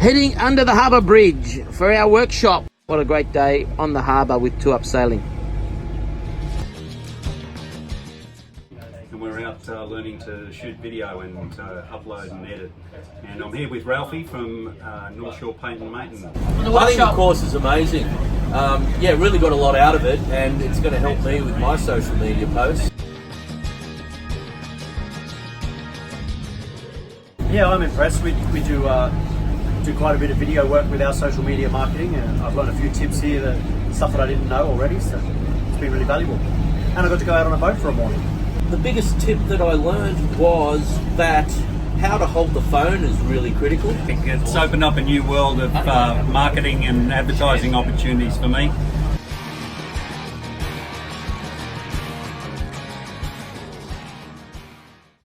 Heading under the harbour bridge for our workshop. What a great day on the harbour with Two Up Sailing. And we're out learning to shoot video and upload and edit. And I'm here with Ralphie from North Shore Paint and Maintenance. I think the course is amazing. Yeah, really got a lot out of it, and it's going to help me with my social media posts. Yeah, I'm impressed. We do quite a bit of video work with our social media marketing, and I've learned a few tips here, stuff that I didn't know already, so it's been really valuable. And I got to go out on a boat for a morning. The biggest tip that I learned was that how to hold the phone is really critical. It's opened up a new world of marketing and advertising opportunities for me.